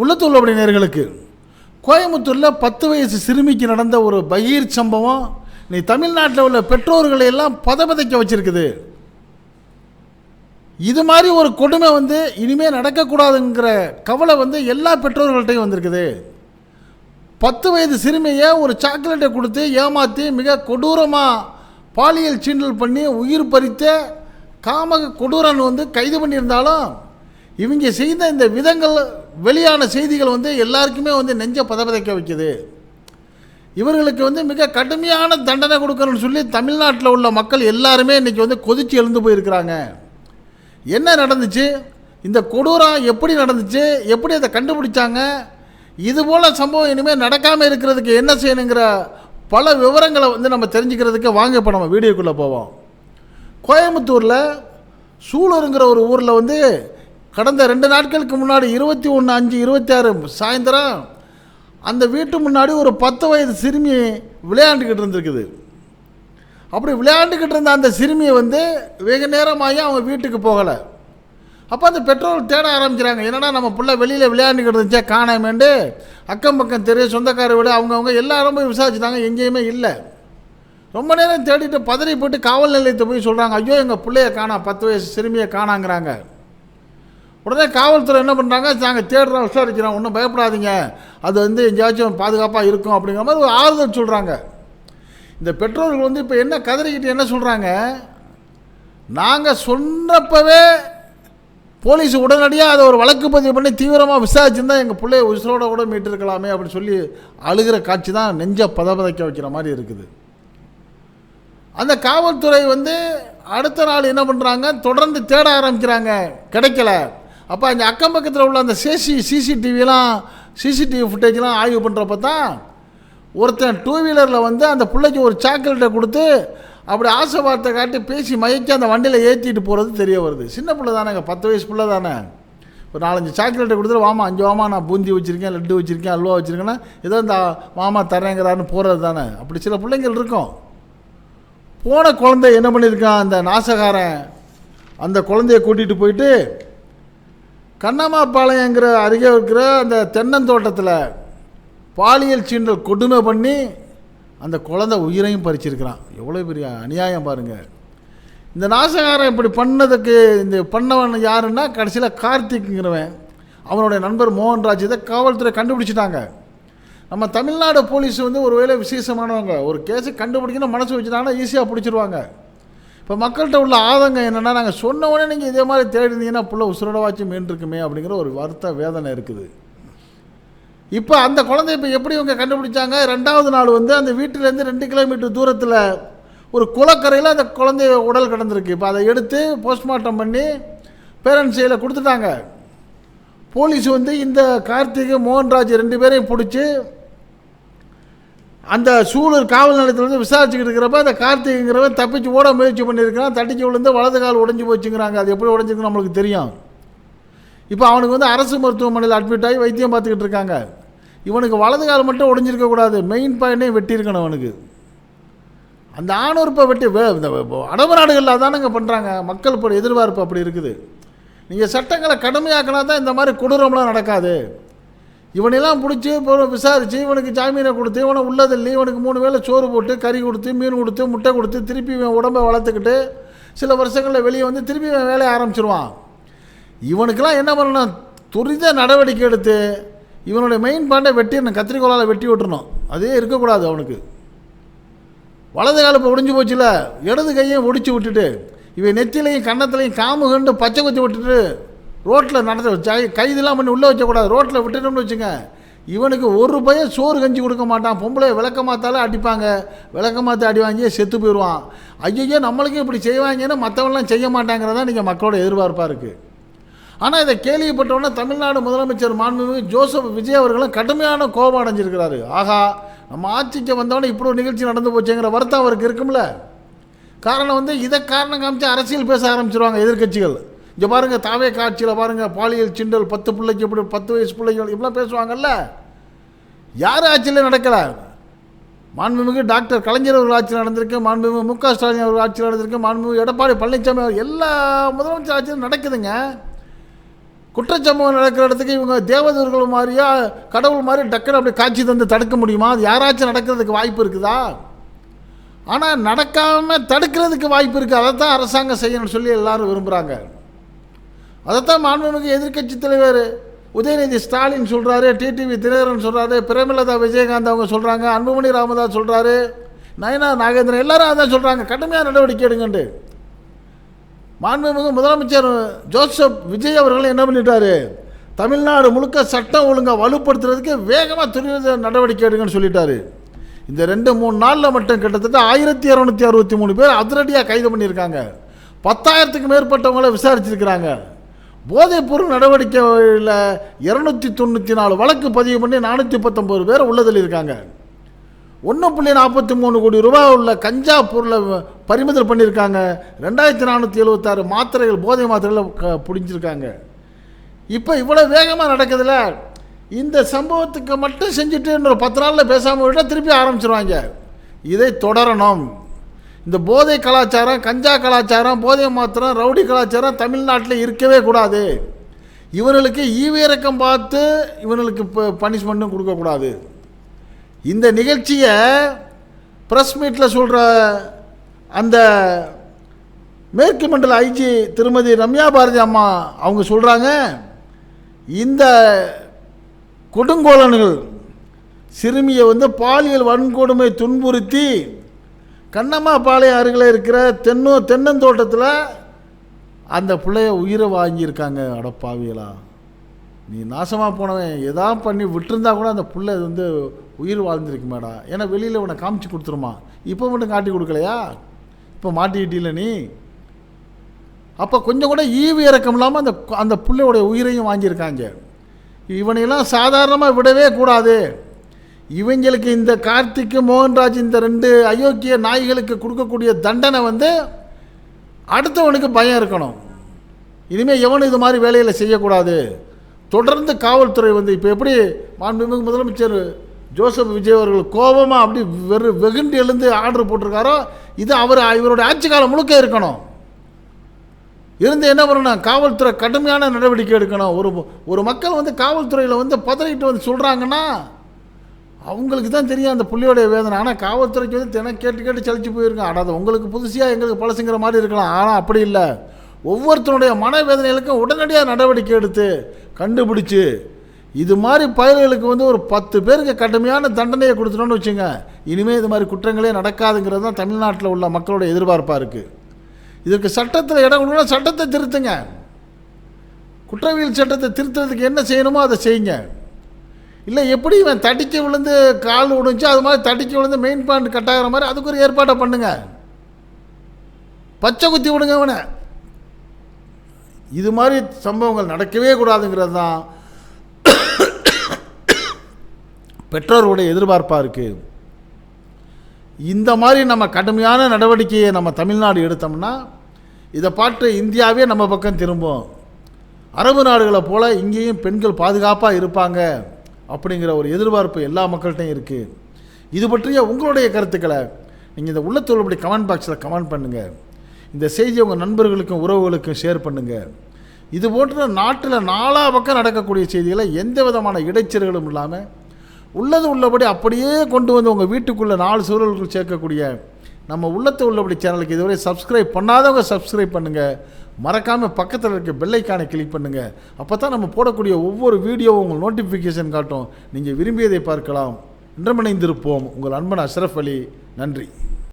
உள்ளத்தூர் அப்படி நேர்களுக்கு கோயம்புத்தூரில் 10 வயசு சிறுமிக்கு நடந்த ஒரு பகீர் சம்பவம் நீ தமிழ்நாட்டில் உள்ள பெற்றோர்களை எல்லாம் பதபதைக்க வச்சிருக்குது. இது மாதிரி ஒரு கொடுமை இனிமேல் நடக்கக்கூடாதுங்கிற கவலை எல்லா பெற்றோர்கள்ட்டையும் வந்திருக்குது. 10 வயது சிறுமியை ஒரு சாக்லேட்டை கொடுத்து ஏமாற்றி மிக கொடூரமாக பாலியல் சீண்டல் பண்ணி உயிர் பறித்த காம கொடூரன் கைது பண்ணியிருந்தாலும் இவங்க செய்த இந்த விதங்கள் வெளியான செய்திகள் எல்லாருக்குமே நெஞ்ச பதபதைக்க வைக்குது. இவர்களுக்கு மிக கடுமையான தண்டனை கொடுக்கணும்னு சொல்லி தமிழ்நாட்டில் உள்ள மக்கள் எல்லாருமே இன்றைக்கி கொதிச்சு எழுந்து போயிருக்கிறாங்க. என்ன நடந்துச்சு, இந்த கொடூரம் எப்படி நடந்துச்சு, எப்படி அதை கண்டுபிடிச்சாங்க, இதுபோல் சம்பவம் இனிமேல் நடக்காமல் இருக்கிறதுக்கு என்ன செய்யணுங்கிற பல விவரங்களை நம்ம தெரிஞ்சுக்கிறதுக்கு வாங்க இப்போ நம்ம வீடியோக்குள்ளே போவோம். கோயம்புத்தூரில் சூலூருங்கிற ஒரு ஊரில் கடந்த 2 நாட்களுக்கு முன்னாடி 21/5/26 சாயந்தரம் அந்த வீட்டு முன்னாடி ஒரு 10 வயது சிறுமி விளையாண்டுக்கிட்டு இருந்திருக்குது. அப்படி விளையாண்டுக்கிட்டு இருந்த அந்த சிறுமியை வெகு நேரமாகி அவங்க வீட்டுக்கு போகலை. அப்போ அந்த பெற்றோர் தேட ஆரம்பிக்கிறாங்க. என்னடா நம்ம பிள்ளை வெளியில் விளையாண்டுக்கிட்டு இருந்துச்சா காணாமேண்டு அக்கம் பக்கம் தெரியும் சொந்தக்கார விட அவங்கவுங்க எல்லாரும் போய் விசாரிச்சுட்டாங்க, எங்கேயுமே இல்லை. ரொம்ப நேரம் தேடிட்டு பதறி போட்டு காவல் நிலையத்தை போய் சொல்கிறாங்க, ஐயோ எங்கள் பிள்ளைய காணா, 10 வயசு சிறுமியை காணாங்கிறாங்க. உடனே காவல்துறை என்ன பண்ணுறாங்க, நாங்கள் தேடுறோம் விசாரிக்கிறோம், ஒன்றும் பயப்படாதீங்க, அது எங்கேயாச்சும் பாதுகாப்பாக இருக்கும் அப்படிங்கிற மாதிரி ஒரு ஆறுதல் சொல்கிறாங்க. இந்த பெற்றோர்கள் இப்போ என்ன கதறிக்கிட்டு என்ன சொல்கிறாங்க, நாங்கள் சொன்னப்பவே போலீஸ் உடனடியாக அதை ஒரு வழக்கு பதிவு பண்ணி தீவிரமாக விசாரிச்சுருந்தா எங்கள் பிள்ளைய உசுரோட கூட மீட்டிருக்கலாமே அப்படின்னு சொல்லி அழுகிற காட்சி தான் நெஞ்ச பதபதைக்க வைக்கிற மாதிரி இருக்குது. அந்த காவல்துறை அடுத்த நாள் என்ன பண்ணுறாங்க, தொடர்ந்து தேட ஆரம்பிக்கிறாங்க, கிடைக்கல. அப்போ அந்த அக்கம் பக்கத்தில் உள்ள அந்த சிசிடிவி ஃபுட்டேஜ்லாம் ஆய்வு பண்ணுறப்ப தான் ஒருத்தன் 2 வீலரில் அந்த பிள்ளைக்கு ஒரு சாக்லேட்டை கொடுத்து அப்படி ஆசை வார்த்தை காட்டி பேசி மயக்கி அந்த வண்டியில் ஏற்றிட்டு போகிறது தெரிய வருது. சின்ன பிள்ளை தானேங்க, 10 வயசு பிள்ளை தானே. ஒரு 4-5 சாக்லேட்டை கொடுத்துட்டு வாமா 5 வாமா நான் பூந்தி வச்சுருக்கேன், லட்டு வச்சுருக்கேன், அல்வா வச்சுருக்கேன்னா ஏதோ இந்த மாமா தரேங்கிறான்னு போகிறது தானே. அப்படி சில பிள்ளைங்கள் இருக்கும். போன குழந்தை என்ன பண்ணியிருக்கான், அந்த நாசகாரன் அந்த குழந்தைய கூட்டிகிட்டு போயிட்டு கண்ணம்மாபாளையங்கிற அருகே இருக்கிற அந்த தென்னந்தோட்டத்தில் பாலியல் சீண்டல் கொடுமை பண்ணி அந்த குழந்தை உயிரையும் பறிச்சிருக்கிறான். எவ்வளோ பெரிய அநியாயம் பாருங்கள். இந்த நாசகாரன் இப்படி பண்ணதுக்கு இந்த பண்ணவன் யாருன்னா கடைசியில் கார்த்திக்ங்கிறவன், அவனுடைய நண்பர் மோகன்ராஜ். இதை காவல்துறை கண்டுபிடிச்சிட்டாங்க. நம்ம தமிழ்நாடு போலீஸ் ஒரு வேளை விசேஷமானவங்க, ஒரு கேஸை கண்டுபிடிக்கணும் மனசு வச்சுட்டாங்கன்னா ஈஸியாக பிடிச்சிருவாங்க. இப்போ மக்கள்கிட்ட உள்ள ஆதங்கம் என்னென்னா, நாங்கள் சொன்ன உடனே நீங்கள் இதே மாதிரி தேடினீங்கன்னா புள்ள உசுரோடவாச்சு மீன்ருக்குமே அப்படிங்கிற ஒரு வருத்த வேதனை இருக்குது. இப்போ அந்த குழந்தை இப்போ எப்படி இவங்க கண்டுபிடிச்சாங்க, 2வது நாள் அந்த வீட்டிலேருந்து 2 கிலோமீட்டர் தூரத்தில் ஒரு குளக்கரையில் அந்த குழந்தைய உடல் கிடந்திருக்கு. இப்போ அதை எடுத்து போஸ்ட்மார்ட்டம் பண்ணி பேரண்ட்ஸ் கையில் கொடுத்துட்டாங்க. போலீஸ் இந்த கார்த்திக் மோகன்ராஜ் 2 பேரையும் பிடிச்சி அந்த சூலூர் காவல் நிலையத்தில் விசாரிச்சுக்கிட்டு இருக்கிறப்ப அந்த கார்த்திக்ங்கிறவன் தப்பிச்சு ஓட முயற்சி பண்ணியிருக்கிறான். தட்டிச்சு விழுந்து வலது கால் உடஞ்சி போச்சுங்கிறாங்க. அது எப்படி உடஞ்சிருக்குன்னு நம்மளுக்கு தெரியும். இப்போ அவனுக்கு அரசு மருத்துவமனையில் அட்மிட் ஆகி வைத்தியம் பார்த்துக்கிட்டு இருக்காங்க. இவனுக்கு வலது கால் மட்டும் உடஞ்சிருக்கக்கூடாது, மெயின் பாயிண்ட்டையும் வெட்டியிருக்கணும். அவனுக்கு அந்த ஆணுறுப்பை வெட்டி இந்த அரபு நாடுகளில் அதானுங்க பண்ணுறாங்க. மக்கள் இப்போ எதிர்பார்ப்பு அப்படி இருக்குது. நீங்கள் சட்டங்களை கடுமையாக்கினா தான் இந்த மாதிரி கொடூரம்லாம் நடக்காது. இவனெல்லாம் பிடிச்சி விசாரித்து இவனுக்கு ஜாமீனை கொடுத்து இவனை உள்ளதில்லை, இவனுக்கு 3 வேளை சோறு போட்டு கறி கொடுத்து மீன் கொடுத்து முட்டை கொடுத்து திருப்பி இவன் உடம்பை வளர்த்துக்கிட்டு சில வருஷங்களில் வெளியே திருப்பி இவன் வேலையை ஆரம்பிச்சிருவான். இவனுக்கெல்லாம் என்ன பண்ணணும், துரித நடவடிக்கை எடுத்து இவனுடைய மெயின் பாயிண்டை வெட்டிடணும், கத்திரிக்கோளால் வெட்டி விட்டுறணும். அதே இருக்கக்கூடாது. அவனுக்கு வலது கால் இப்போ ஒடிஞ்சு போச்சுல, இடது கையை ஒடிச்சு விட்டுட்டு இவன் நெத்திலையும் கன்னத்துலையும் காமு கண்டு பச்சை குத்தி விட்டுட்டு ரோட்டில் நடத்த கைதெல்லாம் பண்ணி உள்ளே வைக்கக்கூடாது. ரோட்டில் விட்டுட்டோம்னு வச்சுங்க, இவனுக்கு ஒரு பையன் சோறு கஞ்சி கொடுக்க மாட்டான். பொம்பளை விளக்க மாத்தாலும் அடிப்பாங்க, விளக்க மாற்றி அடி வாங்கி செத்து போயிடுவான். ஐயோ நம்மளுக்கும் இப்படி செய்வாங்கன்னு மற்றவங்களாம் செய்ய மாட்டாங்கிறதான் நீங்கள் மக்களோட எதிர்பார்ப்பாக இருக்குது. ஆனால் இதை கேள்விப்பட்டவுடனே தமிழ்நாடு முதலமைச்சர் மாண்புமிகு ஜோசப் விஜய் அவர்களும் கடுமையான கோபம் அடைஞ்சிருக்கிறாரு. ஆகா, நம்ம ஆட்சிக்கு வந்தவொடனே இப்படி ஒரு நிகழ்ச்சி நடந்து போச்சுங்கிற வருத்தம் அவருக்கு இருக்கும்ல. காரணம் இதை காரணம் காமிச்சு அரசியல் பேச ஆரம்பிச்சிருவாங்க எதிர்கட்சிகள். இங்கே பாருங்கள், தாவே காட்சியில் பாருங்கள், பாலியல் சிண்டல் 10 பிள்ளைக்கு இப்படி 10 வயசு பிள்ளைகள் இப்படிலாம் பேசுவாங்கல்ல. யார் ஆட்சியில் நடக்கலை. மாண்புமிகு டாக்டர் கலைஞர் அவர்கள் ஆட்சியில் நடந்திருக்கு, மாண்புமிகு மு.க. ஸ்டாலின் அவர்கள் ஆட்சியில் நடந்திருக்கு, மாண்புமிகு எடப்பாடி பழனிசாமி எல்லா முதலமைச்சர் ஆட்சியிலும் நடக்குதுங்க. குற்றச்சம்பவம் நடக்கிற இடத்துக்கு இவங்க தேவதூர்கள் மாதிரியா கடவுள் மாதிரி டக்குன்னு அப்படி காட்சி தந்து தடுக்க முடியுமா? அது யாராச்சும் நடக்கிறதுக்கு வாய்ப்பு இருக்குதா? ஆனால் நடக்காமல் தடுக்கிறதுக்கு வாய்ப்பு இருக்குது. அதைத்தான் அரசாங்கம் செய்யணும்னு சொல்லி எல்லாரும் விரும்புகிறாங்க. அதைத்தான் மாண்புமிகு எதிர்க்கட்சி தலைவர் உதயநிதி ஸ்டாலின் சொல்கிறாரு, டிடிவி தினகரன் சொல்கிறாரு, பிரேமலதா விஜயகாந்த் அவங்க சொல்கிறாங்க, அன்புமணி ராமதாஸ் சொல்கிறாரு, நயனா நாகேந்திரன் எல்லாரும் அதான் சொல்கிறாங்க, கடுமையாக நடவடிக்கை எடுங்கண்டு. மாண்புமிகு முதலமைச்சர் ஜோசப் விஜய் அவர்கள் என்ன பண்ணிட்டாரு, தமிழ்நாடு முழுக்க சட்டம் ஒழுங்கை வலுப்படுத்துறதுக்கு வேகமாக துரித நடவடிக்கை எடுங்கன்னு சொல்லிட்டாரு. இந்த 2-3 நாளில் மட்டும் கிட்டத்தட்ட 1263 பேர் அதிரடியாக கைது பண்ணியிருக்காங்க. 10,000க்கும் மேற்பட்டவங்களை விசாரிச்சிருக்கிறாங்க. போதைப்பொருள் நடவடிக்கையில் 294 வழக்கு பதிவு பண்ணி 419 பேர் உள்ளதில் இருக்காங்க. 1.43 கோடி ரூபாய் உள்ள கஞ்சா பொருளை பறிமுதல் பண்ணியிருக்காங்க. 2476 மாத்திரைகள், போதை மாத்திரைகள் பிடிச்சிருக்காங்க. இப்போ இவ்வளோ வேகமாக நடக்குதுல, இந்த சம்பவத்துக்கு மட்டும் செஞ்சுட்டு இன்னொரு 10 நாளில் பேசாமல் விட்டால் திருப்பி ஆரம்பிச்சிருவாங்க. இதை தொடரணும். இந்த போதை கலாச்சாரம், கஞ்சா கலாச்சாரம், போதை மாத்திரம், ரவுடி கலாச்சாரம் தமிழ்நாட்டில் இருக்கவே கூடாது. இவர்களுக்கு ஈவிரக்கம் பார்த்து இவர்களுக்கு பனிஷ்மெண்ட்டும் கொடுக்கக்கூடாது. இந்த நிகழ்ச்சியை ப்ரெஸ் மீட்டில் சொல்கிற அந்த மேற்கு மண்டல ஐஜி திருமதி ரம்யா பாரதி அம்மா அவங்க சொல்கிறாங்க, இந்த கொடுங்கோலன்கள் சிறுமியை பாலியல் வன்கொடுமை துன்புறுத்தி கண்ணம்மா பாளையம் அருகில் இருக்கிற தென்னந்தோட்டத்தில் அந்த பிள்ளைய உயிரை வாங்கியிருக்காங்க. அடப்பாவியலா, நீ நாசமாக போனவன் எதாவது பண்ணி விட்டுருந்தா கூட அந்த பிள்ளை உயிர் வாழ்ந்துருக்கு மேடா. ஏன்னா வெளியில் உன்னை காமிச்சு கொடுத்துருமா, இப்போ மட்டும் காட்டி கொடுக்கலையா? இப்போ மாட்டிக்கிட்டீல நீ. அப்போ கொஞ்சம் கூட ஈவு இறக்கம் இல்லாமல் அந்த பிள்ளையோடைய உயிரையும் வாங்கியிருக்காங்க. இவனையெல்லாம் சாதாரணமாக விடவே கூடாது. இவங்களுக்கு இந்த கார்த்திக்கு மோகன்ராஜ் இந்த 2 அயோக்கிய நாய்களுக்கு கொடுக்கக்கூடிய தண்டனை அடுத்தவனுக்கு பயம் இருக்கணும். இனிமேல் எவனும் இது மாதிரி வேலையில் செய்யக்கூடாது. தொடர்ந்து காவல்துறை இப்போ எப்படி மாண்புமிகு முதலமைச்சர் ஜோசப் விஜய் அவர்கள் கோபமாக அப்படி வெகுண்டு எழுந்து ஆர்டர் போட்டிருக்காரோ, இது இவருடைய ஆட்சி காலம் முழுக்க இருக்கணும். இருந்து என்ன பண்ணணும், காவல்துறை கடுமையான நடவடிக்கை எடுக்கணும். ஒரு மக்கள் காவல்துறையில் பதறிட்டு சொல்கிறாங்கன்னா அவங்களுக்கு தான் தெரியும் அந்த புள்ளியோடைய வேதனை. ஆனால் காவல்துறைக்கு தினம் கேட்டு சலிச்சு போயிருக்கான். ஆனால் உங்களுக்கு புதுசியாக எங்களுக்கு பழசுங்கிற மாதிரி இருக்கலாம். ஆனால் அப்படி இல்லை. ஒவ்வொருத்தருடைய மனவேதனைகளுக்கும் உடனடியாக நடவடிக்கை எடுத்து கண்டுபிடிச்சு இது மாதிரி பயல்களுக்கு ஒரு 10 பேருக்கு கடுமையான தண்டனையை கொடுத்துட்டோன்னு வச்சுங்க, இனிமேல் இது மாதிரி குற்றங்களே நடக்காதுங்கிறது தான் தமிழ்நாட்டில் உள்ள மக்களுடைய எதிர்பார்ப்பாக இருக்குது. இதற்கு சட்டத்தில் இடம் கொடுக்கணும். சட்டத்தை திருத்துங்க. குற்றவியல் சட்டத்தை திருத்துறதுக்கு என்ன செய்யணுமோ அதை செய்யுங்க. இல்லை எப்படி இவன் தடிக்க விழுந்து கால் விடுச்சு அது மாதிரி தடிக்க விழுந்து மெயின் பாயிண்ட் கட்டாகிற மாதிரி அதுக்கு ஒரு ஏற்பாட்டை பண்ணுங்க. பச்சை குத்தி விடுங்க அவனை. இது மாதிரி சம்பவங்கள் நடக்கவே கூடாதுங்கிறது தான் பெற்றோருடைய எதிர்பார்ப்பாக இருக்குது. இந்த மாதிரி நம்ம கடுமையான நடவடிக்கையை நம்ம தமிழ்நாடு எடுத்தோம்னா இதை பார்த்து இந்தியாவே நம்ம பக்கம் திரும்பும். அரபு நாடுகளை போல் இங்கேயும் பெண்கள் பாதுகாப்பாக இருப்பாங்க அப்படிங்கிற ஒரு எதிர்பார்ப்பு எல்லா மக்கள்கிட்டையும் இருக்குது. இது பற்றிய உங்களுடைய கருத்துக்களை நீங்கள் இந்த உள்ளத்தோடு கமெண்ட் பாக்ஸில் கமெண்ட் பண்ணுங்கள். இந்த செய்தியை உங்கள் நண்பர்களுக்கும் உறவுகளுக்கும் ஷேர் பண்ணுங்கள். இது போன்ற நாட்டில் 4 பக்கம் நடக்கக்கூடிய செய்திகளை எந்த விதமான இடைச்சல்களும் இல்லாமல் உள்ளபடி அப்படியே கொண்டு உங்கள் வீட்டுக்குள்ளே 4 சூழலுக்குள் சேர்க்கக்கூடிய நம்ம உள்ளத்தை உள்ளபடி சேனலுக்கு இதுவரை சப்ஸ்கிரைப் பண்ணாதவங்க சப்ஸ்கிரைப் பண்ணுங்கள். மறக்காமல் பக்கத்தில் இருக்க பெல் ஐக்கானை கிளிக் பண்ணுங்கள். அப்போ தான் நம்ம போடக்கூடிய ஒவ்வொரு வீடியோவும் உங்கள் நோட்டிஃபிகேஷன் காட்டும். நீங்கள் விரும்பியதை பார்க்கலாம். இன்றமணிந்திருப்போம். உங்கள் அன்பன் அஷ்ரஃப் அலி. நன்றி.